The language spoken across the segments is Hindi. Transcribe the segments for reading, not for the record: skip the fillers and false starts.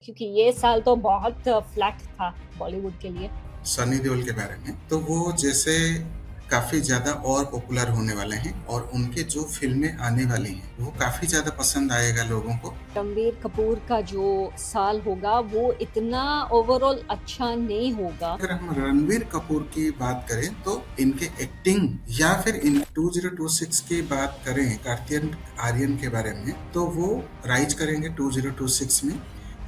क्योंकि ये साल तो बहुत फ्लैट था बॉलीवुड के लिए। सनी देओल के बारे में तो वो जैसे काफी ज्यादा और पॉपुलर होने वाले हैं और उनके जो फिल्में आने वाली हैं वो काफी ज्यादा पसंद आएगा लोगों को। रणबीर कपूर का जो साल होगा वो इतना ओवरऑल अच्छा नहीं होगा। अगर हम रणबीर कपूर की बात करें तो इनके एक्टिंग या फिर इन 2026 की बात करें कार्तियन आर्यन के बारे में तो वो राइज करेंगे 2026 में।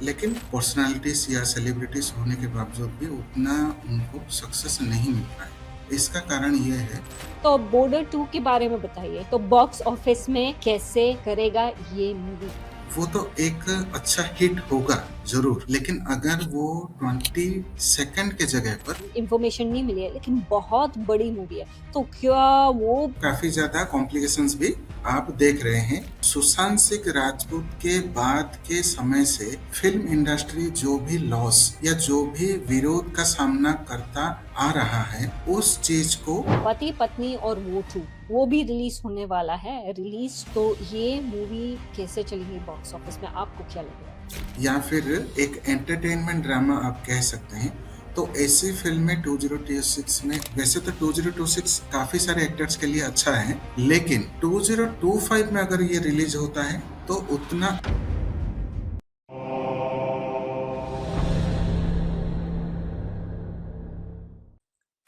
लेकिन पर्सनालिटीज या सेलिब्रिटीज होने के बावजूद भी उतना उनको सक्सेस नहीं मिल रहा है। इसका कारण ये है। तो बॉर्डर 2 के बारे में बताइए, तो बॉक्स ऑफिस में कैसे करेगा ये मूवी? वो तो एक अच्छा हिट होगा जरूर, लेकिन अगर वो 22 के जगह पर इंफॉर्मेशन नहीं मिली है, लेकिन बहुत बड़ी मूवी है, तो क्या वो काफी ज्यादा कॉम्प्लिकेशंस भी आप देख रहे हैं। सुशांत सिंह राजपूत के बाद के समय से फिल्म इंडस्ट्री जो भी लॉस या जो भी विरोध का सामना करता आ रहा है उस चीज को पति पत्नी और वो टू वो भी रिलीज होने वाला है रिलीज। तो ये मूवी कैसे चलेगी बॉक्स ऑफिस में, आपको क्या लगेगा? या फिर एक एंटरटेनमेंट ड्रामा आप कह सकते हैं। तो ऐसी फिल्में 2026 में, वैसे तो 2026 काफी सारे एक्टर्स के लिए अच्छा है, लेकिन 2025 में अगर ये रिलीज होता है तो उतना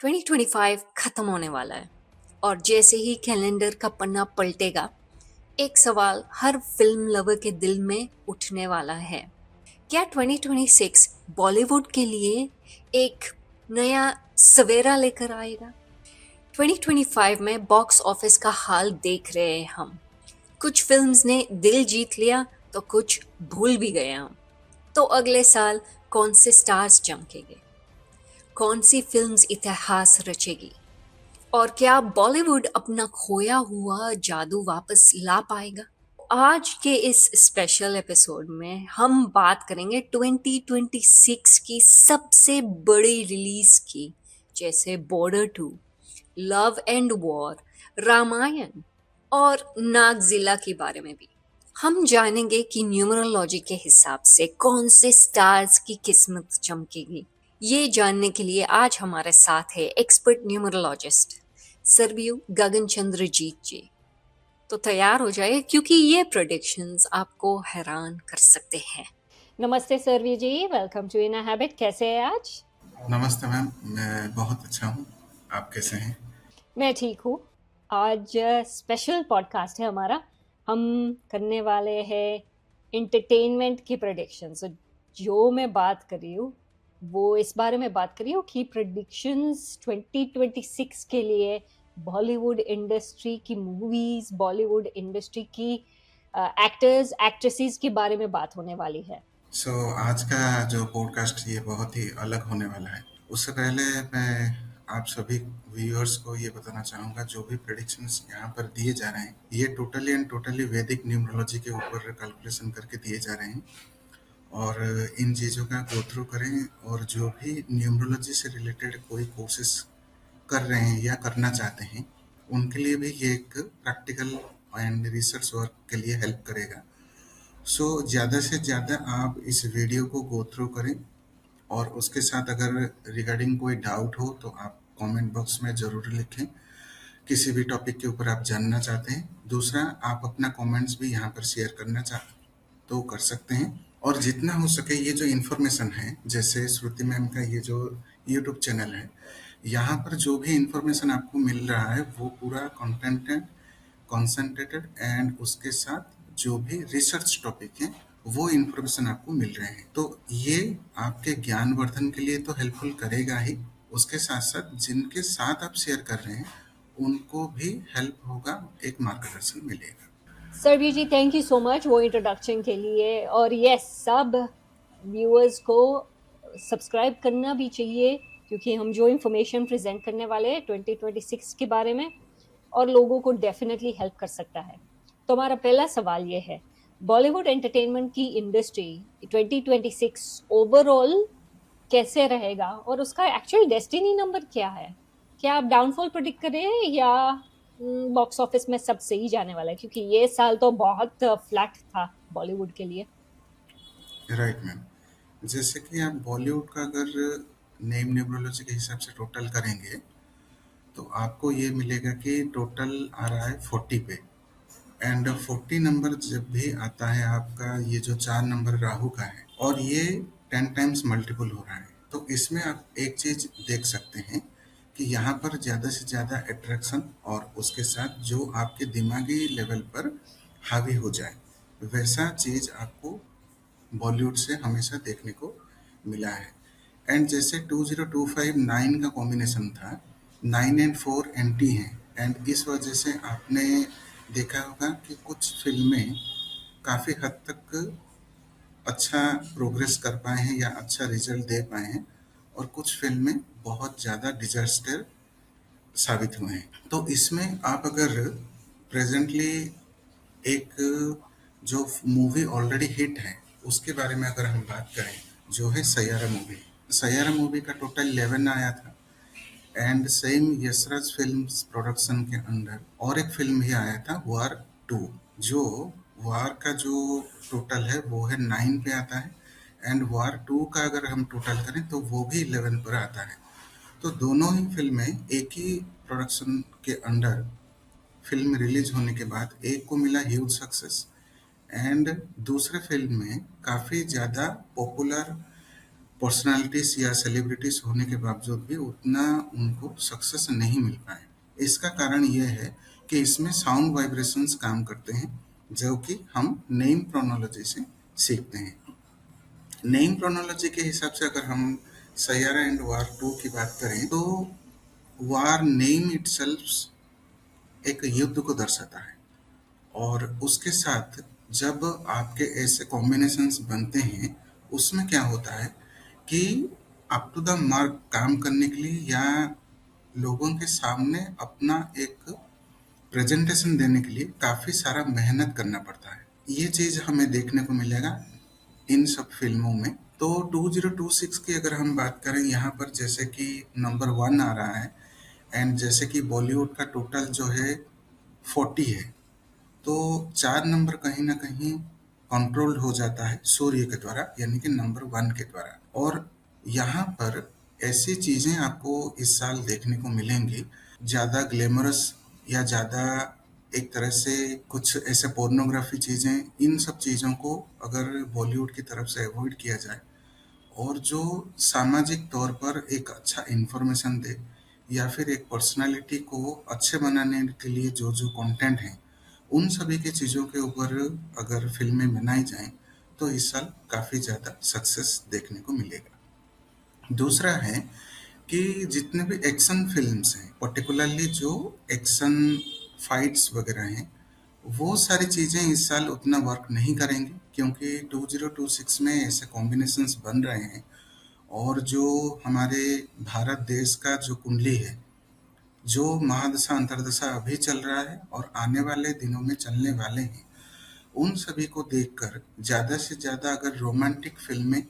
2025 खत्म होने वाला है और जैसे ही कैलेंडर का पन्ना पलटेगा, एक सवाल हर फिल्म लवर के दिल में उठने वाला है। क्या 2026 बॉलीवुड के लिए एक नया सवेरा लेकर आएगा? 2025 में बॉक्स ऑफिस का हाल देख रहे हैं हम। कुछ फिल्म्स ने दिल जीत लिया तो कुछ भूल भी गए हम। तो अगले साल कौन से स्टार्स चमकेंगे, कौन सी फिल्म्स इतिहास रचेगी, और क्या बॉलीवुड अपना खोया हुआ जादू वापस ला पाएगा? आज के इस स्पेशल एपिसोड में हम बात करेंगे 2026 की सबसे बड़ी रिलीज की, जैसे border 2, love and war, Ramayan और नागजिला के बारे में भी। हम जानेंगे कि न्यूमरोलॉजी के हिसाब से कौन से स्टार्स की किस्मत चमकेगी। ये जानने के लिए आज हमारे साथ है एक्सपर्ट न्यूमरोलॉजिस्ट सरव्यू गगन चंद्र जीत जी। तो तैयार हो जाए क्योंकि ये प्रेडिक्शंस आपको हैरान कर सकते हैं। नमस्ते सरवी जी, वेलकम टू इन हैबिट। कैसे हैं आज? नमस्ते मैम, मैं बहुत अच्छा हूँ। आप कैसे हैं? मैं ठीक हूँ। आज स्पेशल पॉडकास्ट है हमारा। हम करने वाले हैं एंटरटेनमेंट की प्रेडिक्शंस। जो मैं बात कर रही हूँ वो इस बारे में बात कर रही हूँ कि प्रेडिक्शंस 2026 के लिए बॉलीवुड इंडस्ट्री की मूवीज, बॉलीवुड इंडस्ट्री की एक्टर्स एक्ट्रेसेस के बारे में बात होने वाली है। आज का जो पॉडकास्ट ये बहुत ही अलग होने वाला है। उससे पहले मैं आप सभी व्यूअर्स को ये बताना चाहूँगा, जो भी प्रेडिक्शंस यहाँ पर दिए जा रहे हैं ये टोटली एंड टोटली वैदिक न्यूमरोलॉजी के ऊपर कैलकुलेशन करके दिए जा रहे हैं। और इन चीज़ों का गो थ्रू करें, और जो भी न्यूमरोलॉजी से रिलेटेड कोई कोर्सेस कर रहे हैं या करना चाहते हैं उनके लिए भी ये एक प्रैक्टिकल एंड रिसर्च वर्क के लिए हेल्प करेगा। ज़्यादा से ज़्यादा आप इस वीडियो को गो थ्रू करें, और उसके साथ अगर रिगार्डिंग कोई डाउट हो तो आप कमेंट बॉक्स में ज़रूर लिखें। किसी भी टॉपिक के ऊपर आप जानना चाहते हैं, दूसरा आप अपना कमेंट्स भी यहाँ पर शेयर करना चाह तो कर सकते हैं। और जितना हो सके ये जो इन्फॉर्मेशन है, जैसे श्रुति मैम का ये जो यूट्यूब चैनल है, यहाँ पर जो भी इन्फॉर्मेशन आपको मिल रहा है वो पूरा कंटेंट कंसंट्रेटेड एंड उसके साथ जो भी रिसर्च टॉपिक है वो इन्फॉर्मेशन आपको मिल रहे हैं। तो ये आपके ज्ञानवर्धन के लिए तो हेल्पफुल करेगा ही, उसके साथ साथ जिनके साथ आप शेयर कर रहे हैं उनको भी हेल्प होगा, एक मार्गदर्शन मिलेगा। सरवी जी, थैंक यू सो मच वो इंट्रोडक्शन के लिए। और यस, सब व्यूअर्स को सब्सक्राइब करना भी चाहिए क्योंकि हम जो इंफॉर्मेशन प्रेजेंट करने वाले हैं 2026 के बारे में और लोगों को डेफिनेटली हेल्प कर सकता है। तो हमारा पहला सवाल ये है, बॉलीवुड एंटरटेनमेंट की इंडस्ट्री 2026 ओवरऑल कैसे रहेगा और उसका एक्चुअल डेस्टिनी नंबर क्या है? क्या आप डाउनफॉल प्रेडिक्ट कर रहे हैं या बॉक्स ऑफिस में सब सही जाने वाला है? क्योंकि ये साल तो बहुत फ्लैट था बॉलीवुड के लिए। Right ma'am. जैसे कि आप बॉलीवुड का अगर नेम न्यूमरोलॉजी के हिसाब से टोटल करेंगे, तो आपको ये मिलेगा कि टोटल आ रहा है 40 पे। एंड 40 नंबर जब भी आता है आपका, ये जो 4 नंबर राहु का है और ये 10 टाइम्स मल्टीपल हो रहा है, तो इसमें आप एक चीज देख सकते हैं कि यहाँ पर ज़्यादा से ज़्यादा अट्रैक्शन और उसके साथ जो आपके दिमागी लेवल पर हावी हो जाए, वैसा चीज़ आपको बॉलीवुड से हमेशा देखने को मिला है। एंड जैसे 20259 का कॉम्बिनेशन था, 9 एंड 4 एंटी हैं, एंड इस वजह से आपने देखा होगा कि कुछ फिल्में काफ़ी हद तक अच्छा प्रोग्रेस कर पाए हैं या अच्छा रिजल्ट दे पाए हैं, और कुछ फिल्में बहुत ज़्यादा डिजास्टर साबित हुए हैं। तो इसमें आप अगर प्रेजेंटली एक जो मूवी ऑलरेडी हिट है उसके बारे में अगर हम बात करें, जो है सैयारा मूवी। सैयारा मूवी का टोटल 11 आया था, and same Yashraj films production के अंडर और एक फिल्म भी आया था, वार 2। जो वार का जो टोटल है वो है 9 पे आता है, एंड वार 2 का अगर हम टोटल करें तो वो भी 11 पर आता है। तो दोनों ही फिल्में एक ही प्रोडक्शन के अंडर फिल्म रिलीज होने के बाद एक को मिला ह्यूज सक्सेस, एंड दूसरे फिल्म में काफ़ी ज़्यादा पॉपुलर पर्सनालिटीज या सेलिब्रिटीज होने के बावजूद भी उतना उनको सक्सेस नहीं मिल पाए। इसका कारण यह है कि इसमें साउंड वाइब्रेशंस काम करते हैं, जो कि हम नेम प्रोनोलॉजी से सीखते हैं। नेम प्रोनोलॉजी के हिसाब से अगर हम सैयारा एंड वार 2 की बात करें, तो वार नेम इटसेल्फ एक युद्ध को दर्शाता है, और उसके साथ जब आपके ऐसे कॉम्बिनेशंस बनते हैं, उसमें क्या होता है कि अप टू द मार्क काम करने के लिए या लोगों के सामने अपना एक प्रेजेंटेशन देने के लिए काफ़ी सारा मेहनत करना पड़ता है। ये चीज़ हमें देखने को मिलेगा इन सब फिल्मों में। तो 2026 की अगर हम बात करें, यहाँ पर जैसे कि नंबर 1 आ रहा है, एंड जैसे कि बॉलीवुड का टोटल जो है 40 है, तो 4 नंबर कहीं न कहीं कंट्रोल हो जाता है सूर्य के द्वारा, यानी कि नंबर 1 के द्वारा। और यहाँ पर ऐसी चीज़ें आपको इस साल देखने को मिलेंगी, ज़्यादा ग्लैमरस या ज़्यादा एक तरह से कुछ ऐसे पोर्नोग्राफी चीज़ें, इन सब चीज़ों को अगर बॉलीवुड की तरफ से अवॉइड किया जाए, और जो सामाजिक तौर पर एक अच्छा इन्फॉर्मेशन दे या फिर एक पर्सनालिटी को अच्छे बनाने के लिए जो जो कंटेंट है, उन सभी की चीज़ों के ऊपर अगर फिल्में बनाई जाएं, तो इस साल काफ़ी ज़्यादा सक्सेस देखने को मिलेगा। दूसरा है कि जितने भी एक्शन फिल्म्स हैं, पर्टिकुलरली जो एक्शन फाइट्स वगैरह हैं, वो सारी चीज़ें इस साल उतना वर्क नहीं करेंगी, क्योंकि 2026 में ऐसे कॉम्बिनेशंस बन रहे हैं, और जो हमारे भारत देश का जो कुंडली है, जो महादशा अंतर्दशा अभी चल रहा है और आने वाले दिनों में चलने वाले हैं, उन सभी को देखकर ज़्यादा से ज़्यादा अगर रोमांटिक फिल्में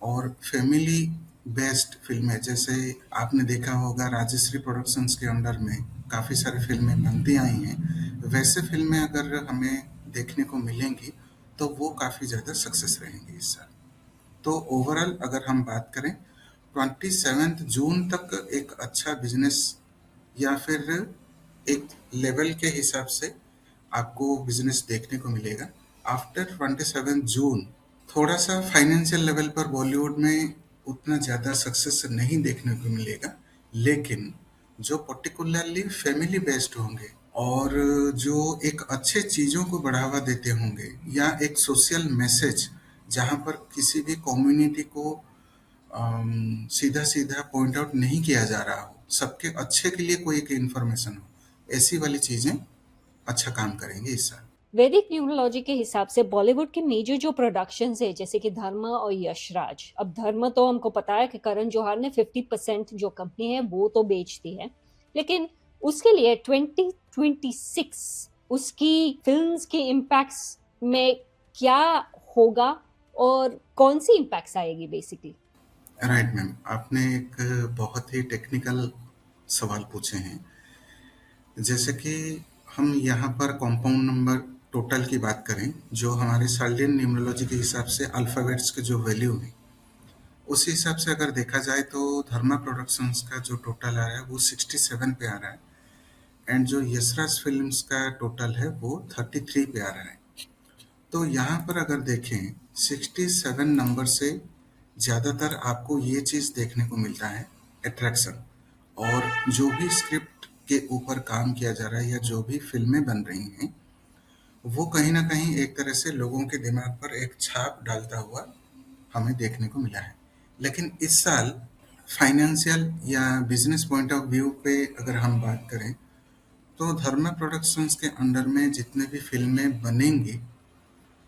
और फैमिली बेस्ड फिल्में, जैसे आपने देखा होगा राजश्री प्रोडक्शंस के अंडर में काफ़ी सारी फिल्में बनती आई हैं, वैसे फिल्में अगर हमें देखने को मिलेंगी, तो वो काफ़ी ज़्यादा सक्सेस रहेंगी इस साल। तो ओवरऑल अगर हम बात करें, 27 जून तक एक अच्छा बिजनेस या फिर एक लेवल के हिसाब से आपको बिजनेस देखने को मिलेगा। आफ्टर 27 जून थोड़ा सा फाइनेंशियल लेवल पर बॉलीवुड में उतना ज़्यादा सक्सेस नहीं देखने को मिलेगा, लेकिन जो पर्टिकुलरली फैमिली बेस्ड होंगे और जो एक अच्छे चीज़ों को बढ़ावा देते होंगे, या एक सोशल मैसेज जहाँ पर किसी भी कम्युनिटी को सीधा सीधा पॉइंट आउट नहीं किया जा रहा हो, सबके अच्छे के लिए कोई एक इन्फॉर्मेशन हो, ऐसी वाली चीज़ें अच्छा काम करेंगे इस साल। वैदिक न्यूमरोलॉजी के हिसाब से बॉलीवुड के मेजर जो प्रोडक्शंस है जैसे कि धर्मा और यशराज, अब धर्मा तो हमको पता है कि करण जौहर ने 50% जो कंपनी है वो तो बेचती है, लेकिन उसके लिए 2026 उसकी फिल्म्स के इम्पैक्ट्स में क्या होगा और कौन सी इम्पैक्ट्स आएगी बेसिकली। राइट मैम, आपने एक बहुत ही टेक्निकल सवाल पूछे हैं। जैसे कि हम यहाँ पर कंपाउंड नंबर टोटल की बात करें, जो हमारे साल्डियन न्यूमरोलॉजी के हिसाब से अल्फ़ाबेट्स के जो वैल्यू हैं, उसी हिसाब से अगर देखा जाए तो धर्मा प्रोडक्शंस का जो टोटल आ रहा है वो 67 पे आ रहा है, एंड जो यशराज फिल्म्स का टोटल है वो 33 पे आ रहा है। तो यहाँ पर अगर देखें 67 नंबर से ज़्यादातर आपको ये चीज़ देखने को मिलता है, अट्रैक्शन। और जो भी स्क्रिप्ट के ऊपर काम किया जा रहा है या जो भी फिल्में बन रही हैं, वो कहीं ना कहीं एक तरह से लोगों के दिमाग पर एक छाप डालता हुआ हमें देखने को मिला है। लेकिन इस साल फाइनेंशियल या बिजनेस पॉइंट ऑफ व्यू पे अगर हम बात करें, तो धर्मा प्रोडक्शंस के अंडर में जितने भी फिल्में बनेंगी,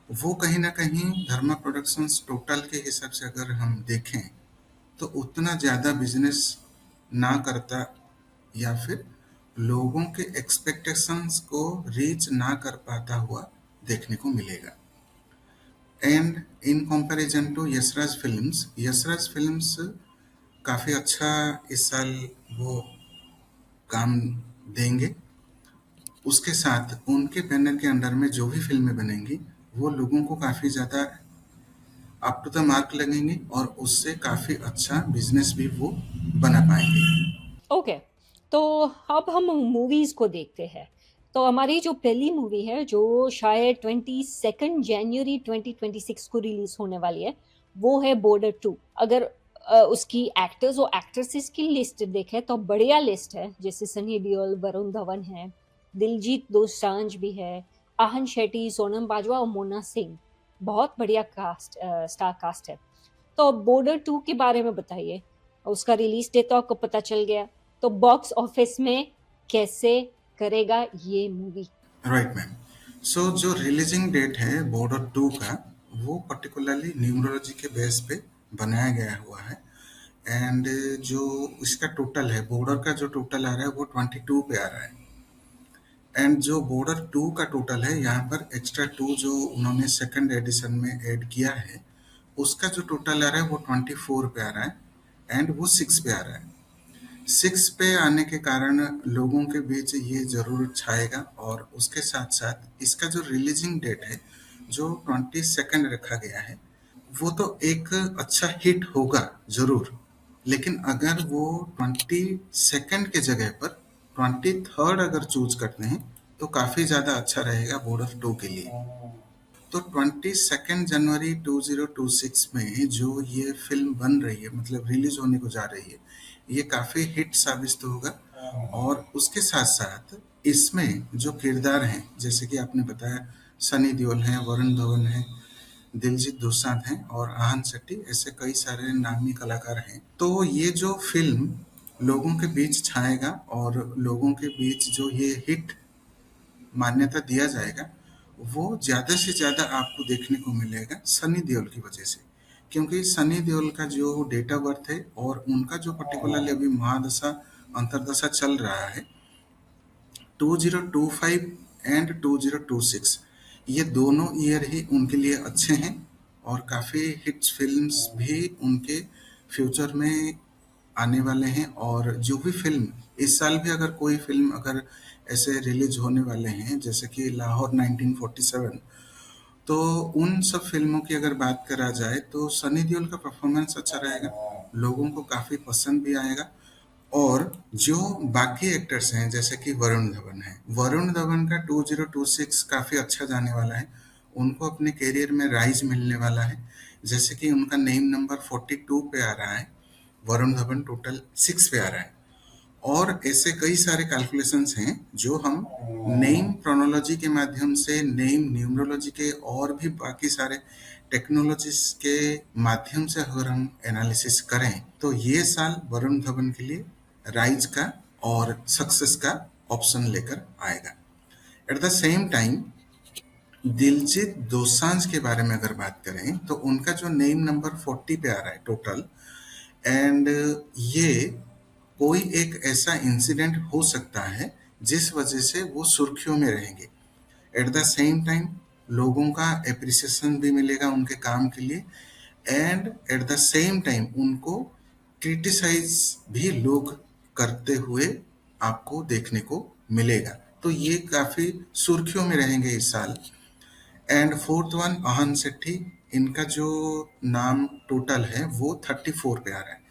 वो कहीं न कहीं धर्मा प्रोडक्शंस टोटल के हिसाब से अगर हम देखें, तो उतना ज़्यादा बिज़नेस ना करता या फिर लोगों के एक्सपेक्टेशंस को रीच ना कर पाता हुआ देखने को मिलेगा। And in comparison to Yashraj films काफ़ी अच्छा इस साल वो काम देंगे। उसके साथ उनके बैनर के अंडर में जो भी फिल्में बनेंगी, वो लोगों को काफ़ी ज़्यादा अप टू द मार्क लगेंगे और उससे काफ़ी अच्छा बिजनेस भी वो बना पाएंगे। ओके, तो अब हम मूवीज़ को देखते हैं। तो हमारी जो पहली मूवी है जो शायद 22 जनवरी 2026 को रिलीज़ होने वाली है, वो है बॉर्डर 2। अगर उसकी एक्टर्स और एक्ट्रेसेस की लिस्ट देखें तो बढ़िया लिस्ट है, जैसे सनी देओल, वरुण धवन है, दिलजीत दोसांझ भी है, आहन शेट्टी, सोनम बाजवा और मोना सिंह। बहुत बढ़िया कास्ट, स्टार कास्ट है। तो बॉर्डर 2 के बारे में बताइए। उसका रिलीज डेट तो आपको पता चल गया, तो बॉक्स ऑफिस में कैसे करेगा ये मूवी? Right ma'am. सो जो रिलीजिंग डेट है बॉर्डर 2 का, वो पर्टिकुलरली न्यूमरोलॉजी के बेस पे बनाया गया हुआ है। एंड जो इसका टोटल है, बॉर्डर का जो टोटल आ रहा है वो 22 पे आ रहा है। एंड जो बॉर्डर 2 का टोटल है, यहाँ पर एक्स्ट्रा 2 जो उन्होंने सेकंड एडिशन में ऐड किया है, उसका जो टोटल आ रहा है वो 24 पे आ रहा है, एंड वो 6 पे आ रहा है। 6 पे आने के कारण लोगों के बीच ये ज़रूर छाएगा, और उसके साथ-साथ इसका जो रिलीज़िंग डेट है, जो 22 रखा गया है, वो तो एक अच्छा हिट होगा ज़रूर। लेकिन अगर वो 22 के जगह पर 23 अगर चूज़ करते हैं, तो काफ़ी ज़्यादा अच्छा रहेगा बॉर्डर 2 के लिए। तो 22 जनवरी 2026 में जो ये फिल्म बन रही है, मतलब रिलीज होने को जा रही है, ये काफ़ी हिट साबित होगा। और उसके साथ साथ इसमें जो किरदार हैं, जैसे कि आपने बताया, सनी देओल हैं, वरुण धवन हैं, दिलजीत दोसांझ हैं और आहन शेट्टी, ऐसे कई सारे नामी कलाकार हैं। तो ये जो फिल्म लोगों के बीच छाएगा और लोगों के बीच जो ये हिट मान्यता दिया जाएगा, वो ज़्यादा से ज़्यादा आपको देखने को मिलेगा सनी देओल की वजह से। क्योंकि सनी देओल का जो डेट ऑफ बर्थ है और उनका जो पर्टिकुलरली अभी महादशा अंतरदशा चल रहा है, 2025 एंड 2026, ये दोनों ईयर ही उनके लिए अच्छे हैं, और काफ़ी हिट्स फिल्म्स भी उनके फ्यूचर में आने वाले हैं। और जो भी फिल्म इस साल भी अगर कोई फिल्म अगर ऐसे रिलीज होने वाले हैं, जैसे कि लाहौर 1947, तो उन सब फिल्मों की अगर बात करा जाए तो सनी देओल का परफॉर्मेंस अच्छा रहेगा, लोगों को काफ़ी पसंद भी आएगा। और जो बाकी एक्टर्स हैं, जैसे कि वरुण धवन का 2026 काफ़ी अच्छा जाने वाला है। उनको अपने करियर में राइज मिलने वाला है। जैसे कि उनका नेम नंबर 42 पे आ रहा है, वरुण धवन टोटल 6 पे आ रहा है। और ऐसे कई सारे कैलकुलेशंस हैं जो हम नेम प्रोनोलॉजी के माध्यम से, नेम न्यूमरोलॉजी के और भी बाकी सारे टेक्नोलॉजीज के माध्यम से अगर हम एनालिसिस करें, तो ये साल वरुण धवन के लिए राइज का और सक्सेस का ऑप्शन लेकर आएगा। At the same time Diljit Dosanjh के बारे में अगर बात करें, तो उनका जो नेम नंबर 40 पे आ रहा है टोटल, एंड ये कोई एक ऐसा इंसिडेंट हो सकता है जिस वजह से वो सुर्खियों में रहेंगे। एट द सेम टाइम लोगों का एप्रिसिएशन भी मिलेगा उनके काम के लिए, and at the same time उनको क्रिटिसाइज भी लोग करते हुए आपको देखने को मिलेगा। तो ये काफ़ी सुर्खियों में रहेंगे इस साल। एंड फोर्थ वन, आहन शेट्टी, इनका जो नाम टोटल है वो 34 पे आ रहा है।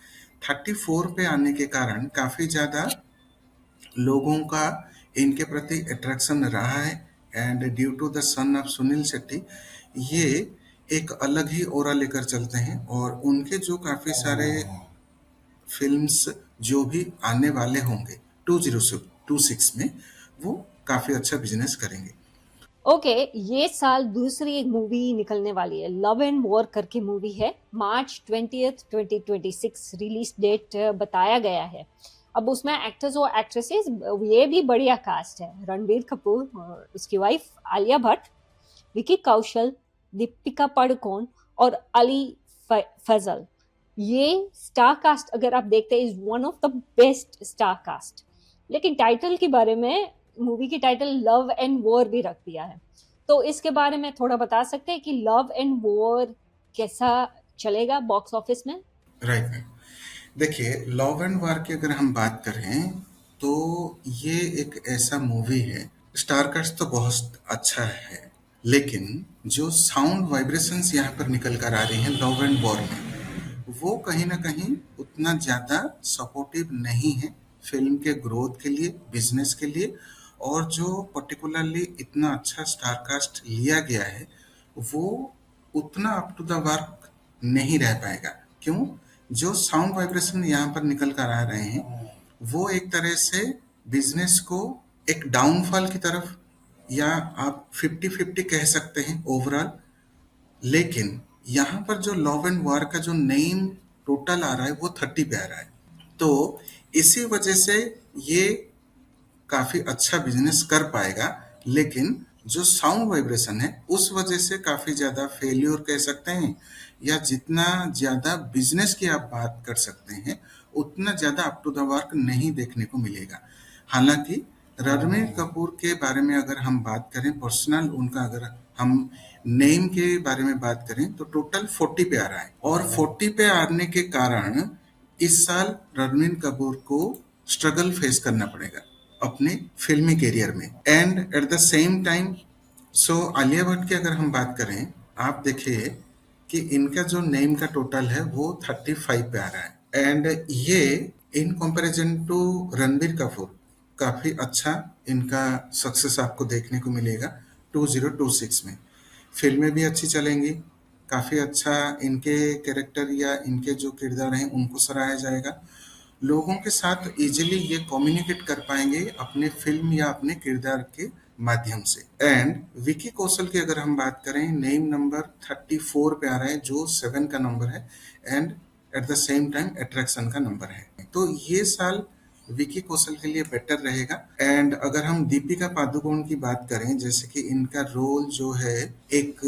34 पे आने के कारण काफ़ी ज़्यादा लोगों का इनके प्रति अट्रैक्शन रहा है। And due to the son of Suniel Shetty, ये एक अलग ही ऑरा लेकर चलते हैं और उनके जो काफ़ी सारे फिल्म्स जो भी आने वाले होंगे 2026 में, वो काफ़ी अच्छा बिजनेस करेंगे। ओके, ये साल दूसरी एक मूवी निकलने वाली है, लव एंड वॉर करके मूवी है, मार्च 20th 2026 रिलीज डेट बताया गया है। अब उसमें एक्टर्स और एक्ट्रेसेस ये भी बढ़िया कास्ट है, रणबीर कपूर और उसकी वाइफ आलिया भट्ट, विकी कौशल, दीपिका पादुकोण और अली फजल। ये स्टार कास्ट अगर आप देखते हैं is one of the best star cast. लेकिन टाइटल के बारे में, मूवी की टाइटल लव एंड वॉर भी रख दिया है, तो इसके बारे में थोड़ा बता सकते हैं कि लव एंड वॉर कैसा चलेगा बॉक्स ऑफिस में? राइट मैम, देखिए लव एंड वार की अगर हम बात करें तो ये एक ऐसा मूवी है, स्टार कास्ट तो बहुत अच्छा है, लेकिन जो साउंड वाइब्रेशंस यहाँ पर निकल कर आ रही हैं लव एंड वॉर में, वो कहीं ना कहीं उतना ज़्यादा सपोर्टिव नहीं है फिल्म के ग्रोथ के लिए, बिजनेस के लिए। और जो पर्टिकुलरली इतना अच्छा स्टार कास्ट लिया गया है वो उतना अप टू द वर्क नहीं रह पाएगा। क्यों? जो साउंड वाइब्रेशन यहाँ पर निकल कर आ रहे हैं वो एक तरह से बिजनेस को एक डाउनफॉल की तरफ, या आप 50-50 कह सकते हैं ओवरऑल। लेकिन यहाँ पर जो लव एंड वार का जो नेम टोटल आ रहा है वो 30 पे आ रहा है, तो इसी वजह से ये काफ़ी अच्छा बिजनेस कर पाएगा। लेकिन जो साउंड वाइब्रेशन है उस वजह से काफ़ी ज़्यादा फेल्योर कह सकते हैं, या जितना ज़्यादा बिजनेस की आप बात कर सकते हैं उतना ज़्यादा अप टू द मार्क नहीं देखने को मिलेगा। हालांकि रणबीर कपूर के बारे में अगर हम बात करें, पर्सनल उनका अगर हम नेम के बारे में बात करें तो टोटल 40 पे आ रहा है, और 40 पे आने के कारण इस साल रणबीर कपूर को स्ट्रगल फेस करना पड़ेगा अपने फिल्मी करियर में। And at the same time Alia Bhatt की अगर हम बात करें, आप देखिए कि इनका जो नेम का टोटल है वो 35 पे आ रहा है। एंड ये in comparison to Ranbir Kapoor काफ़ी अच्छा इनका सक्सेस आपको देखने को मिलेगा 2026 में। फिल्में भी अच्छी चलेंगी, काफ़ी अच्छा इनके कैरेक्टर या इनके जो किरदार हैं उनको सराहा जाएगा, लोगों के साथ इजीली ये कम्युनिकेट कर पाएंगे अपने फिल्म या अपने किरदार के माध्यम से। एंड विकी कौशल की अगर हम बात करें, नेम नंबर 34 पे आ रहा है जो 7 का नंबर है, and at the same time attraction का नंबर है, तो ये साल विकी कौशल के लिए बेटर रहेगा। एंड अगर हम दीपिका पादुकोण की बात करें, जैसे कि इनका रोल जो है एक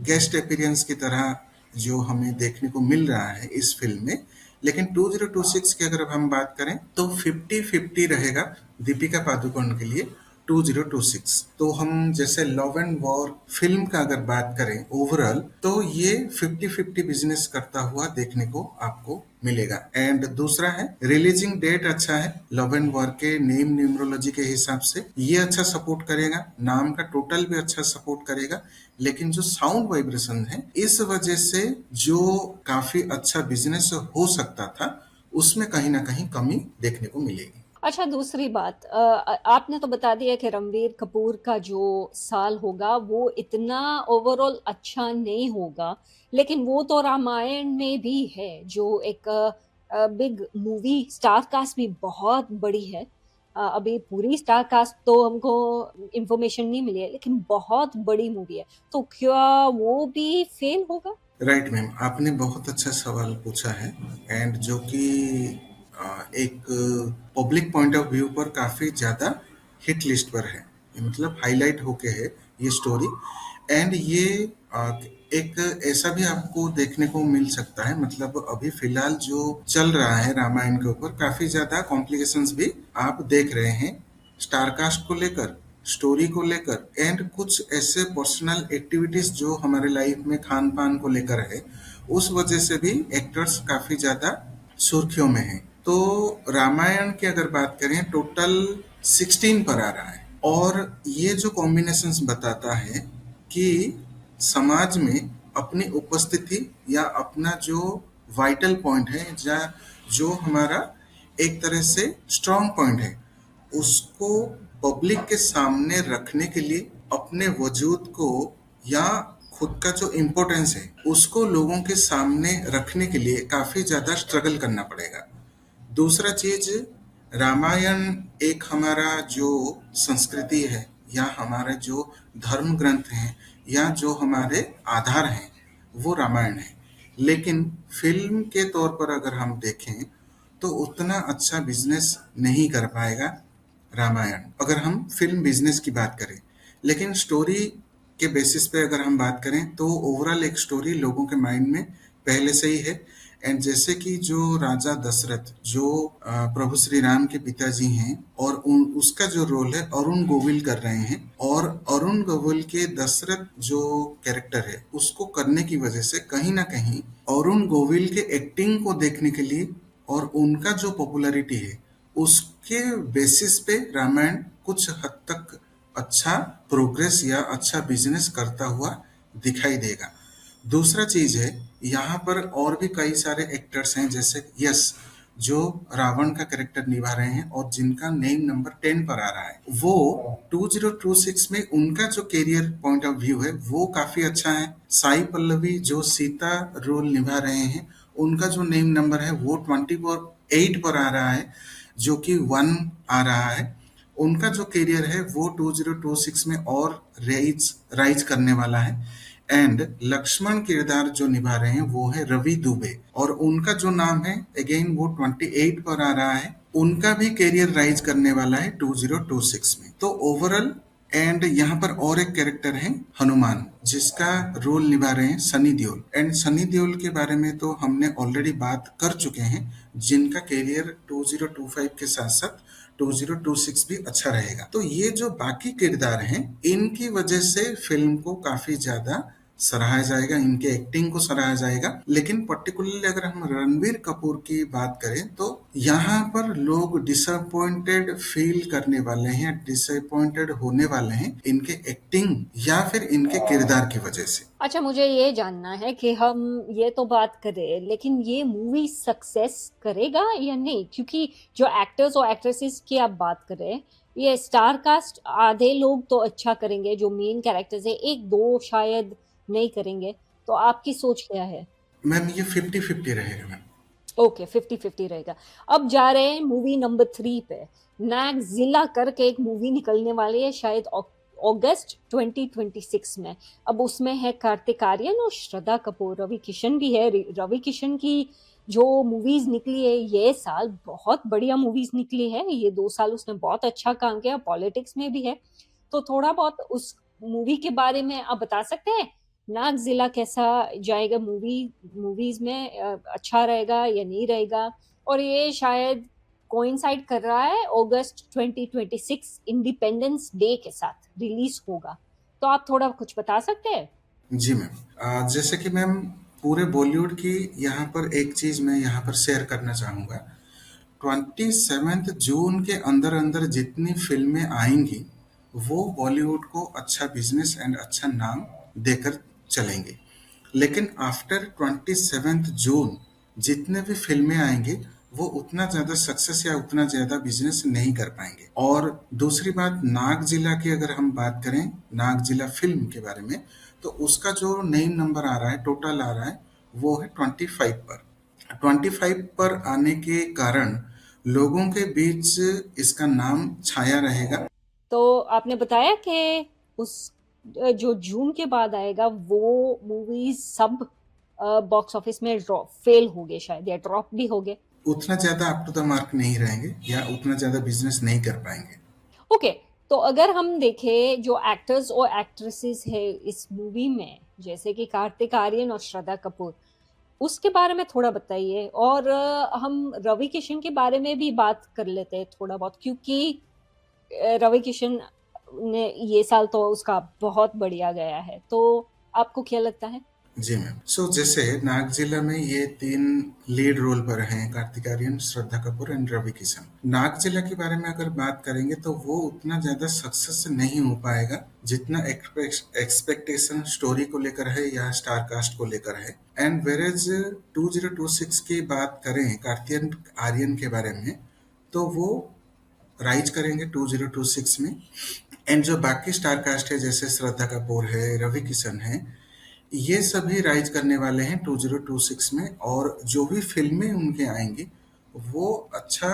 गेस्ट अपीयरेंस की तरह जो हमें देखने को मिल रहा है इस फिल्म में, लेकिन 2026 की अगर हम बात करें तो 50-50 रहेगा दीपिका पादुकोण के लिए 2026। तो हम जैसे लव एंड वॉर फिल्म का अगर बात करें ओवरऑल, तो ये 50-50 बिजनेस करता हुआ देखने को आपको मिलेगा। एंड दूसरा है रिलीजिंग डेट अच्छा है, लव एंड वॉर के नेम न्यूमरोलॉजी के हिसाब से ये अच्छा सपोर्ट करेगा, नाम का टोटल भी अच्छा सपोर्ट करेगा। लेकिन जो साउंड वाइब्रेशन है इस वजह से जो काफी अच्छा बिजनेस हो सकता था उसमें कहीं ना कहीं कमी देखने को मिलेगी। अच्छा, दूसरी बात, आपने तो बता दिया कि रणबीर कपूर का जो साल होगा वो इतना ओवरऑल अच्छा नहीं होगा, लेकिन वो तो रामायण में भी है जो एक बिग मूवी, स्टार कास्ट भी बहुत बड़ी है। अभी पूरी स्टार कास्ट तो हमको इंफॉर्मेशन नहीं मिली है, लेकिन बहुत बड़ी मूवी है, तो क्या वो भी फेल होगा? राइट मैम, आपने बहुत अच्छा सवाल पूछा है, एंड जो कि एक पब्लिक पॉइंट ऑफ व्यू पर काफ़ी ज़्यादा हिट लिस्ट पर है, मतलब हाईलाइट होके है ये स्टोरी। एंड ये एक ऐसा भी आपको देखने को मिल सकता है, मतलब अभी फिलहाल जो चल रहा है रामायण के ऊपर काफ़ी ज़्यादा कॉम्प्लिकेशंस भी आप देख रहे हैं, स्टार कास्ट को लेकर, स्टोरी को लेकर, एंड कुछ ऐसे पर्सनल एक्टिविटीज जो हमारे लाइफ में खान पान को लेकर है, उस वजह से भी एक्टर्स काफी ज्यादा सुर्खियों में हैं। तो रामायण की अगर बात करें टोटल 16 पर आ रहा है, और ये जो कॉम्बिनेशंस बताता है कि समाज में अपनी उपस्थिति या अपना जो वाइटल पॉइंट है, या जो हमारा एक तरह से स्ट्रांग पॉइंट है, उसको पब्लिक के सामने रखने के लिए अपने वजूद को या खुद का जो इम्पोर्टेंस है उसको लोगों के सामने रखने के लिए काफी ज्यादा स्ट्रगल करना पड़ेगा। दूसरा चीज, रामायण एक हमारा जो संस्कृति है या हमारे जो धर्म ग्रंथ हैं या जो हमारे आधार हैं, वो रामायण है। लेकिन फिल्म के तौर पर अगर हम देखें तो उतना अच्छा बिजनेस नहीं कर पाएगा रामायण, अगर हम फिल्म बिजनेस की बात करें। लेकिन स्टोरी के बेसिस पे अगर हम बात करें तो ओवरऑल एक स्टोरी लोगों के माइंड में पहले से ही है। एंड जैसे कि जो राजा दशरथ जो प्रभु श्री राम के पिताजी हैं, और उसका जो रोल है अरुण गोविल कर रहे हैं, और अरुण गोविल के दशरथ जो कैरेक्टर है उसको करने की वजह से कहीं ना कहीं अरुण गोविल के एक्टिंग को देखने के लिए और उनका जो पॉपुलैरिटी है उसके बेसिस पे रामायण कुछ हद तक अच्छा प्रोग्रेस या अच्छा बिजनेस करता हुआ दिखाई देगा। दूसरा चीज है, यहाँ पर और भी कई सारे एक्टर्स हैं, जैसे यस जो रावण का कैरेक्टर निभा रहे हैं और जिनका नेम नंबर 10 पर आ रहा है, वो 2026 में उनका जो कैरियर पॉइंट ऑफ व्यू है वो काफी अच्छा है। साई पल्लवी जो सीता रोल निभा रहे हैं, उनका जो नेम नंबर है वो 28 पर आ रहा है, जो कि 1 आ रहा है। उनका जो करियर है वो 2026 में और राइज करने वाला है। एंड लक्ष्मण किरदार जो निभा रहे हैं वो है रवि दुबे, और उनका जो नाम है अगेन वो 28 पर आ रहा है। उनका भी करियर राइज करने वाला है 2026 में। तो ओवरऑल, एंड यहाँ पर और एक कैरेक्टर है हनुमान, जिसका रोल निभा रहे हैं सनी देओल। एंड सनी देओल के बारे में तो हमने ऑलरेडी बात कर चुके हैं, जिनका करियर 2025 के साथ साथ 2026 भी अच्छा रहेगा। तो ये जो बाकी किरदार हैं, इनकी वजह से फिल्म को काफी ज्यादा सराहा जाएगा, इनके एक्टिंग को सराहा जाएगा। लेकिन पर्टिकुलरली अगर हम रणबीर कपूर की बात करें तो यहाँ पर लोग डिसअपॉइंटेड फील करने वाले हैं, डिसअपॉइंटेड होने वाले हैं इनके एक्टिंग या फिर इनके किरदार की वजह से। अच्छा, मुझे ये जानना है कि हम ये तो बात करें, लेकिन ये मूवी सक्सेस करेगा या नहीं? क्योंकि जो एक्टर्स और एक्ट्रेसेस की आप बात करें, ये स्टार कास्ट आधे लोग तो अच्छा करेंगे, जो मेन कैरेक्टर्स है, एक दो शायद नहीं करेंगे। तो आपकी सोच क्या है? मैम ये 50-50 रहेगा मैम। ओके, 50-50 रहेगा। अब जा रहे हैं मूवी नंबर 3 पे। नागजिला करके एक मूवी निकलने वाली है शायद अगस्त 2026 में। अब उसमें है कार्तिक आर्यन और श्रद्धा कपूर, रवि किशन भी है। रवि किशन की जो मूवीज निकली है ये साल, बहुत बढ़िया मूवीज निकली है। ये 2 साल उसने बहुत अच्छा काम किया, पॉलिटिक्स में भी है। तो थोड़ा बहुत उस मूवी के बारे में आप बता सकते हैं? नागजिला कैसा जाएगा मूवीज में, अच्छा रहेगा या नहीं रहेगा? और ये शायद कोइंसाइड कर रहा है अगस्त 2026 इंडिपेंडेंस डे के साथ रिलीज होगा। तो आप थोड़ा कुछ बता सकते हैं? जी मैम, जैसे कि मैम पूरे बॉलीवुड की यहाँ पर एक चीज मैं यहाँ पर शेयर करना चाहूँगा। 27 जून के अंदर अंदर जितनी फिल्में आएंगी वो बॉलीवुड को अच्छा बिजनेस एंड अच्छा नाम देकर चलेंगे। लेकिन आफ्टर 27 जून जितने भी फिल्में आएंगे वो उतना ज्यादा सक्सेस या उतना ज्यादा बिजनेस नहीं कर पाएंगे। और दूसरी बात, नाग जिला की अगर हम बात करें, नाग जिला फिल्म के बारे में, तो उसका जो नेम नंबर आ रहा है, टोटल आ रहा है, वो है 25 पर। 25 पर आने के कारण लोगों के बीच इसका नाम छाया रहेगा। तो आपने बताया कि उस जो जून के बाद आएगा वो मूवीज सब बॉक्स ऑफिस में फेल हो गए शायद, या ड्रॉप भी हो गए। उतना ज्यादा अप टू द मार्क नहीं रहेंगे या उतना ज्यादा बिजनेस नहीं कर पाएंगे। ओके, तो अगर हम देखें जो एक्टर्स और एक्ट्रेसेस है इस मूवी में, जैसे कि कार्तिक आर्यन और श्रद्धा कपूर, उसके बारे में थोड़ा बताइए। और हम रवि किशन के बारे में भी बात कर लेते हैं थोड़ा बहुत, क्योंकि रवि किशन ने ये साल तो उसका बहुत बढ़िया गया है। तो आपको क्या लगता है? जी मैम। जैसे नाग जिला में ये 3 लीड रोल पर हैं, कार्तिक आर्यन, श्रद्धा कपूर एंड रवि किशन। नाग जिला के बारे में अगर बात करेंगे तो वो उतना ज़्यादा सक्सेस नहीं हो पाएगा, जितना एक्सपेक्टेशन स्टोरी को लेकर है या स्टार कास्ट को लेकर है। एंड वेरेज 2026 की बात करें कार्तिक आर्यन के बारे में, तो वो राइज करेंगे 2026 में। एंड जो बाकी स्टार कास्ट है जैसे श्रद्धा कपूर है, रवि किशन है, ये सभी राइज करने वाले हैं 2026 में। और जो भी फिल्में उनके आएंगी वो अच्छा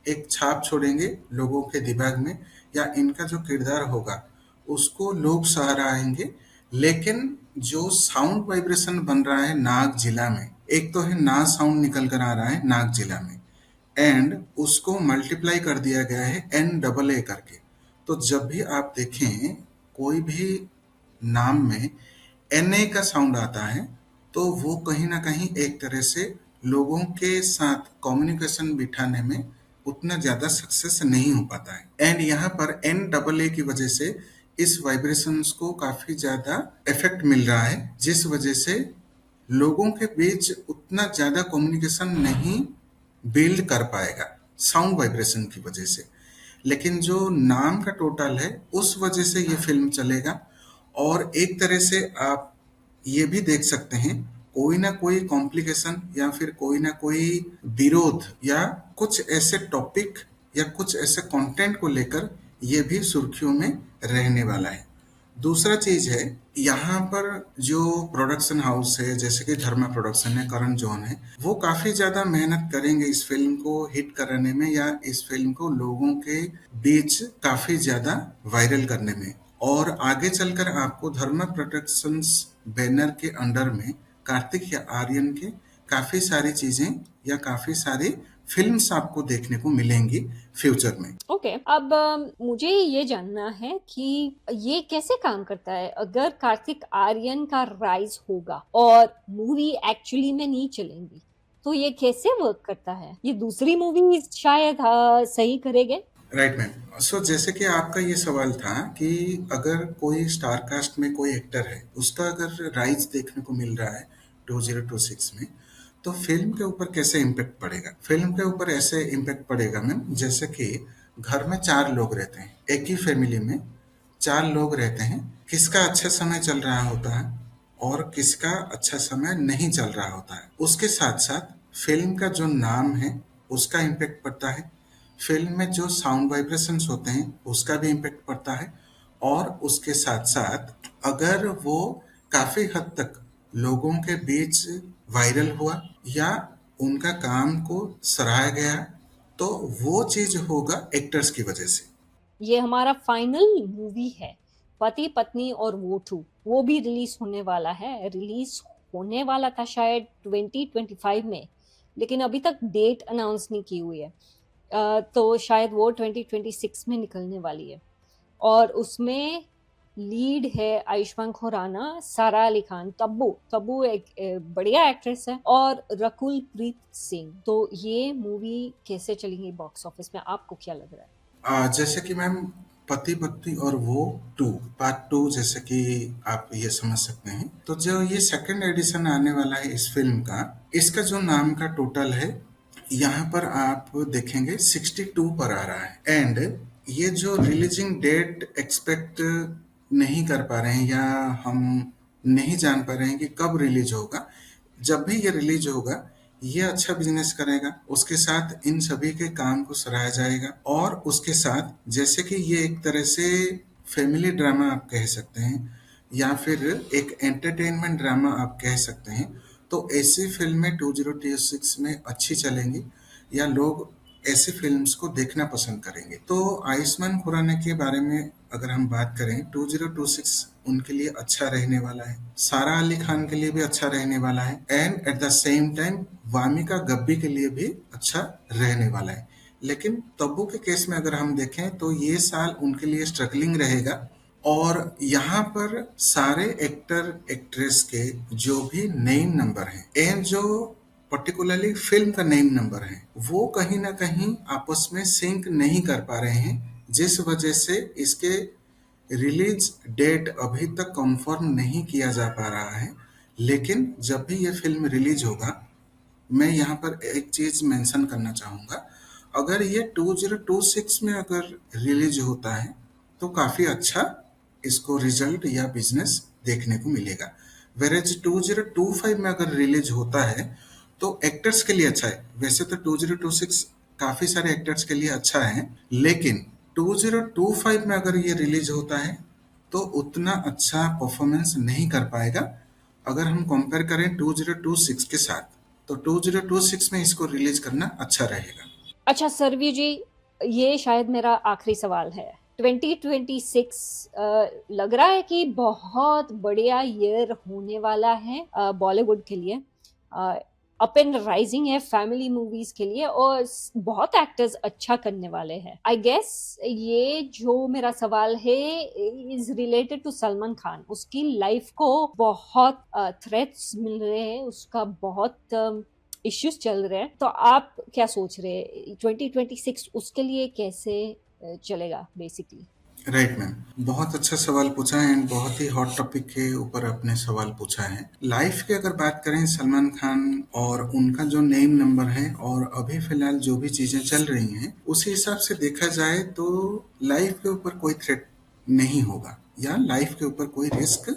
एक छाप छोड़ेंगे लोगों के दिमाग में, या इनका जो किरदार होगा उसको लोग सराहेंगे। लेकिन जो साउंड वाइब्रेशन बन रहा है नाग जिला में, एक तो है ना साउंड निकल कर आ रहा है नाग जिला में, एंड उसको मल्टीप्लाई कर दिया गया है NAA करके। तो जब भी आप देखें कोई भी नाम में NA का साउंड आता है, तो वो कहीं ना कहीं एक तरह से लोगों के साथ कम्युनिकेशन बिठाने में उतना ज़्यादा सक्सेस नहीं हो पाता है। एंड यहाँ पर NAA की वजह से इस वाइब्रेशंस को काफ़ी ज़्यादा इफेक्ट मिल रहा है, जिस वजह से लोगों के बीच उतना ज़्यादा कम्युनिकेशन नहीं बिल्ड कर पाएगा साउंड वाइब्रेशन की वजह से। लेकिन जो नाम का टोटल है उस वजह से ये फिल्म चलेगा। और एक तरह से आप ये भी देख सकते हैं कोई ना कोई कॉम्प्लिकेशन या फिर कोई ना कोई विरोध या कुछ ऐसे टॉपिक या कुछ ऐसे कंटेंट को लेकर ये भी सुर्खियों में रहने वाला है। दूसरा चीज है यहाँ पर जो प्रोडक्शन हाउस है जैसे कि धर्मा प्रोडक्शन है, करण जौहर है, वो काफी ज्यादा मेहनत करेंगे इस फिल्म को हिट कराने में या इस फिल्म को लोगों के बीच काफी ज्यादा वायरल करने में। और आगे चलकर आपको धर्मा प्रोडक्शंस बैनर के अंडर में कार्तिक या आर्यन के काफी सारी चीजें या काफी सारी फिल्म्स आपको देखने को मिलेंगी फ्यूचर में। ओके, अब मुझे ये जानना है कि ये कैसे काम करता है अगर कार्तिक आर्यन का राइज होगा और मूवी एक्चुअली में नहीं चलेंगी, तो ये कैसे वर्क करता है? ये दूसरी मूवी शायद सही करेंगे। Right ma'am. जैसे कि आपका ये सवाल था कि अगर कोई स्टार कास्ट में कोई एक्टर है उसका अगर राइज देखने को मिल रहा है 2026 में, तो फिल्म के ऊपर कैसे इम्पेक्ट पड़ेगा। फिल्म के ऊपर ऐसे इम्पेक्ट पड़ेगा मैम, जैसे कि घर में 4 लोग रहते हैं, एक ही फैमिली में 4 लोग रहते हैं, किसका अच्छा समय चल रहा होता है और किसका अच्छा समय नहीं चल रहा होता है। उसके साथ साथ फिल्म का जो नाम है उसका इम्पेक्ट पड़ता है, फिल्म में जो साउंड वाइब्रेशंस होते हैं उसका भी इम्पेक्ट पड़ता है। और उसके साथ साथ अगर वो काफी हद तक लोगों के बीच वायरल हुआ या उनका काम को सराहा गया, तो वो चीज होगा एक्टर्स की वजह से। ये हमारा फाइनल मूवी है पति पत्नी और वो टू, वो भी रिलीज होने वाला है। रिलीज होने वाला था शायद 2025 में, लेकिन अभी तक डेट अनाउंस नहीं की हुई है। तो शायद वो 2026 में निकलने वाली है। और उसमें लीड है आयुष्मान खुराना, सारा अली खान, तब्बू तब्बू एक बढ़िया एक्ट्रेस है, और रकुल प्रीत सिंह। तो ये मूवी कैसे चलेगी बॉक्स ऑफिस में, आपको क्या लग रहा है? जैसे कि मैम पति पत्नी और वो टू पार्ट 2 जैसे कि आप ये समझ सकते हैं, तो जो ये सेकंड एडिशन आने वाला है इस फिल्म का, इसका जो नाम का टोटल है यहाँ पर आप देखेंगे 62 पर आ रहा है। एंड ये जो रिलीजिंग डेट एक्सपेक्ट नहीं कर पा रहे हैं या हम नहीं जान पा रहे हैं कि कब रिलीज होगा। जब भी ये रिलीज होगा ये अच्छा बिजनेस करेगा, उसके साथ इन सभी के काम को सराहा जाएगा। और उसके साथ जैसे कि ये एक तरह से फैमिली ड्रामा आप कह सकते हैं या फिर एक एंटरटेनमेंट ड्रामा आप कह सकते हैं, तो ऐसी फिल्में 2026 में अच्छी चलेंगी या लोग ऐसी फिल्म्स को देखना पसंद करेंगे। तो आयुष्मान खुराना के बारे में अगर हम बात करें 2026 उनके लिए अच्छा रहने वाला है, सारा अली खान के लिए भी अच्छा रहने वाला है, and at the same time Wamiqa Gabbi के लिए भी अच्छा रहने वाला है। लेकिन तब्बू के केस में अगर हम देखें तो ये साल उनके लिए स्ट्रगलिंग रहेगा। और यहाँ पर सारे एक्टर एक्ट्रेस के जो भी नेम नंबर हैं एंड जो पर्टिकुलरली फिल्म का नेम नंबर है वो कहीं ना कहीं आपस में सिंक नहीं कर पा रहे हैं, जिस वजह से इसके रिलीज डेट अभी तक कंफर्म नहीं किया जा पा रहा है। लेकिन जब भी ये फ़िल्म रिलीज़ होगा, मैं यहाँ पर एक चीज़ मेंशन करना चाहूँगा, अगर ये 2026 में अगर रिलीज़ होता है, तो काफ़ी अच्छा इसको रिज़ल्ट या बिज़नेस देखने को मिलेगा। व्हेरेज़ 2025 में अगर रिलीज़ होता है, तो एक्टर्स के लिए अच्छा है। वैसे तो 2026 काफ़ी सारे एक्टर्स के लिए अच्छा है, लेकिन 2025 में अगर ये रिलीज़ होता है, तो उतना अच्छा परफॉर्मेंस नहीं कर पाएगा अगर हम कंपेयर करें 2026 के साथ। तो 2026 में इसको रिलीज करना अच्छा रहेगा। अच्छा सरवी जी, ये शायद मेरा आखिरी सवाल है। 2026 लग रहा है कि बहुत बढ़िया ईयर होने वाला है बॉलीवुड के लिए। अप एंड राइजिंग है फैमिली मूवीज के लिए, और बहुत एक्टर्स अच्छा करने वाले हैं। आई गेस ये जो मेरा सवाल है is related to Salman Khan. उसकी लाइफ को बहुत थ्रेट्स मिल रहे हैं, उसका बहुत इश्यूज चल रहे हैं। तो आप क्या सोच रहे हैं 2026 उसके लिए कैसे चलेगा बेसिकली? राइट मैम, बहुत अच्छा सवाल पूछा है एंड बहुत ही हॉट टॉपिक के ऊपर आपने सवाल पूछा है। लाइफ की अगर बात करें सलमान खान और उनका जो नेम नंबर है और अभी फिलहाल जो भी चीजें चल रही हैं, उस हिसाब से देखा जाए तो लाइफ के ऊपर कोई थ्रेट नहीं होगा या लाइफ के ऊपर कोई रिस्क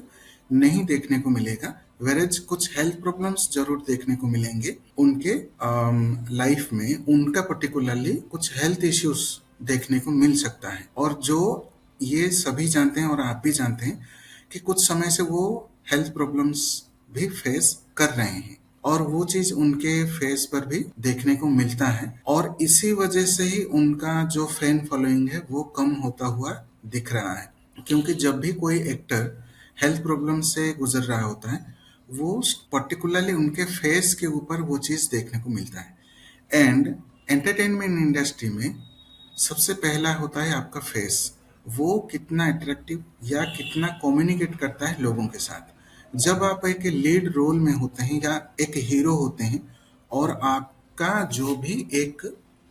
नहीं देखने को मिलेगा। वेरेज कुछ हेल्थ प्रॉब्लम्स जरूर देखने को मिलेंगे उनके लाइफ में, उनका पर्टिकुलरली कुछ हेल्थ इश्यूज देखने को मिल सकता है, और जो ये सभी जानते हैं और आप भी जानते हैं कि कुछ समय से वो हेल्थ प्रॉब्लम्स भी फेस कर रहे हैं, और वो चीज उनके फेस पर भी देखने को मिलता है, और इसी वजह से ही उनका जो फैन फॉलोइंग है वो कम होता हुआ दिख रहा है। क्योंकि जब भी कोई एक्टर हेल्थ प्रॉब्लम से गुजर रहा होता है, वो पर्टिकुलरली उनके फेस के ऊपर वो चीज़ देखने को मिलता है। एंड एंटरटेनमेंट इंडस्ट्री में सबसे पहला होता है आपका फेस, वो कितना अट्रैक्टिव या कितना कम्युनिकेट करता है लोगों के साथ। जब आप एक लीड रोल में होते हैं या एक हीरो होते हैं, और आपका जो भी एक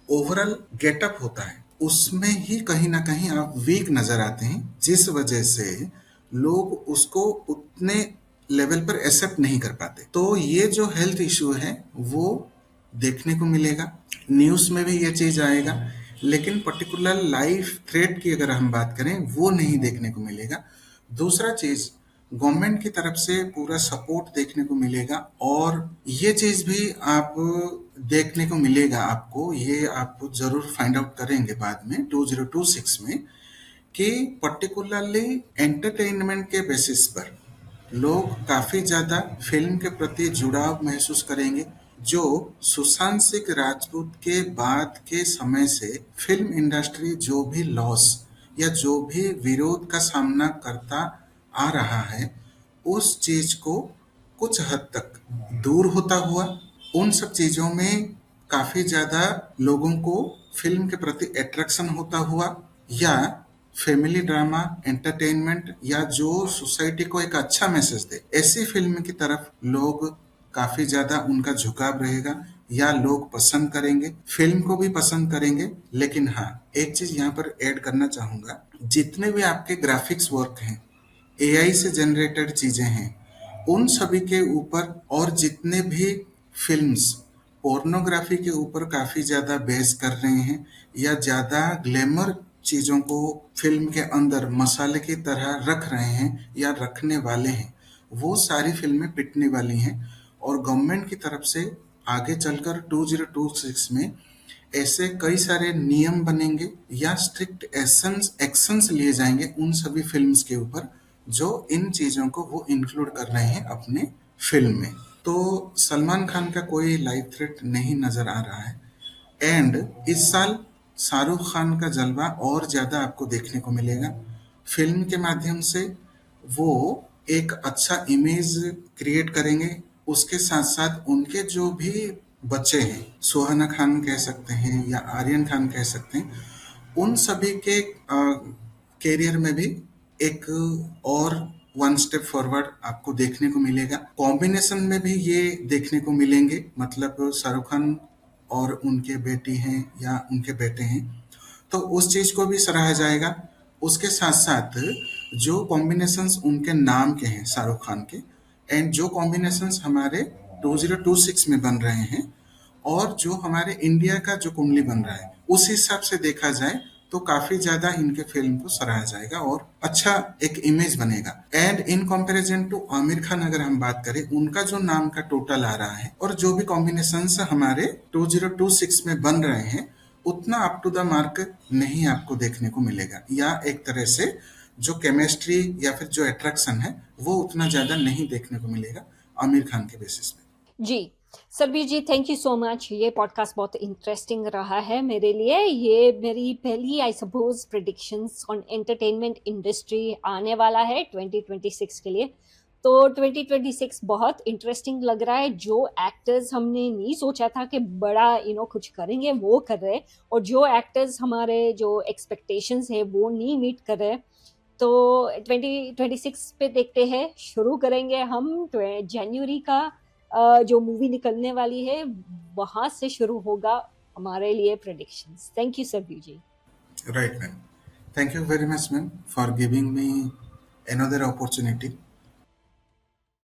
ओवरऑल गेटअप होता है उसमें ही कहीं ना कहीं आप वीक नजर आते हैं, जिस वजह से लोग उसको उतने लेवल पर एक्सेप्ट नहीं कर पाते। तो ये जो हेल्थ इशू है वो देखने को मिलेगा, न्यूज़ में भी ये चीज़ आएगा, लेकिन पर्टिकुलर लाइफ थ्रेट की अगर हम बात करें वो नहीं देखने को मिलेगा। दूसरा चीज़, गवर्नमेंट की तरफ से पूरा सपोर्ट देखने को मिलेगा, और ये चीज़ भी आप देखने को मिलेगा आपको, ये आप ज़रूर फाइंड आउट करेंगे बाद में 2026 में, कि पर्टिकुलरली एंटरटेनमेंट के बेसिस पर लोग काफ़ी ज़्यादा फिल्म के प्रति जुड़ाव महसूस करेंगे। जो सुशांत सिंह राजपूत के बाद के समय से फिल्म इंडस्ट्री जो भी लॉस या जो भी विरोध का सामना करता आ रहा है, उस चीज़ को कुछ हद तक दूर होता हुआ, उन सब चीज़ों में काफ़ी ज़्यादा लोगों को फिल्म के प्रति अट्रैक्शन होता हुआ, या फैमिली ड्रामा एंटरटेनमेंट या जो सोसाइटी को एक अच्छा मैसेज दे, ऐसी फिल्म की तरफ लोग काफी ज्यादा उनका झुकाव रहेगा, या लोग पसंद करेंगे, फिल्म को भी पसंद करेंगे। लेकिन हाँ, एक चीज यहाँ पर ऐड करना चाहूंगा, जितने भी आपके ग्राफिक्स वर्क हैं, एआई से जनरेटेड चीजें हैं, उन सभी के ऊपर, और जितने भी फिल्म्स पोर्नोग्राफी के ऊपर काफी ज्यादा बेस कर रहे हैं या ज्यादा ग्लैमर चीजों को फिल्म के अंदर मसाले की तरह रख रहे हैं या रखने वाले हैं, वो सारी फिल्में पिटने वाली हैं। और गवर्नमेंट की तरफ से आगे चलकर 2026 में ऐसे कई सारे नियम बनेंगे या स्ट्रिक्ट एक्शंस लिए जाएंगे उन सभी फिल्म्स के ऊपर जो इन चीज़ों को वो इंक्लूड कर रहे हैं अपने फिल्म में। तो सलमान खान का कोई लाइफ थ्रेट नहीं नज़र आ रहा है। एंड इस साल शाहरुख खान का जलवा और ज़्यादा आपको देखने को मिलेगा। फिल्म के माध्यम से वो एक अच्छा इमेज क्रिएट करेंगे, उसके साथ साथ उनके जो भी बच्चे हैं, सुहाना खान कह सकते हैं या आर्यन खान कह सकते हैं, उन सभी के कैरियर में भी एक और वन स्टेप फॉरवर्ड आपको देखने को मिलेगा। कॉम्बिनेशन में भी ये देखने को मिलेंगे, मतलब शाहरुख खान और उनके बेटी हैं या उनके बेटे हैं, तो उस चीज़ को भी सराहा जाएगा। उसके साथ साथ जो कॉम्बिनेशंस उनके नाम के हैं शाहरुख खान के, एंड जो कॉम्बिनेशंस हमारे 2026 में बन रहे हैं और जो हमारे इंडिया का जो कुंडली बन रहा है उस हिसाब से देखा जाए तो काफी ज्यादा इनके फिल्म को सराहा जाएगा और अच्छा एक इमेज बनेगा। And in comparison to Aamir Khan अगर हम बात करें, उनका जो नाम का टोटल आ रहा है और जो भी कॉम्बिनेशंस हमारे 2026 में बन रहे हैं, उतना अप टू द मार्क नहीं आपको देखने को मिलेगा, या एक तरह से जो केमिस्ट्री या फिर जो अट्रैक्शन है वो उतना ज्यादा नहीं देखने को मिलेगा आमिर खान के बेसिस पे। जी, सरबीर जी, थैंक यू सो मच। ये पॉडकास्ट बहुत इंटरेस्टिंग रहा है मेरे लिए। ये मेरी पहली I suppose predictions on entertainment industry आने वाला है 2026 के लिए। तो 2026 बहुत इंटरेस्टिंग लग रहा है। जो एक्टर्स हमने नहीं सोचा था कि बड़ा कुछ करेंगे, वो कर रहे हैं, और जो एक्टर्स हमारे जो एक्सपेक्टेशंस है वो नहीं मीट कर रहे हैं। तो 2026 पे देखते हैं, शुरू करेंगे हम जनवरी का जो मूवी निकलने वाली है वहां से शुरू होगा हमारे लिए predictions. Thank you Sarbir ji. Right, ma'am. Thank you very much, ma'am, for giving me another opportunity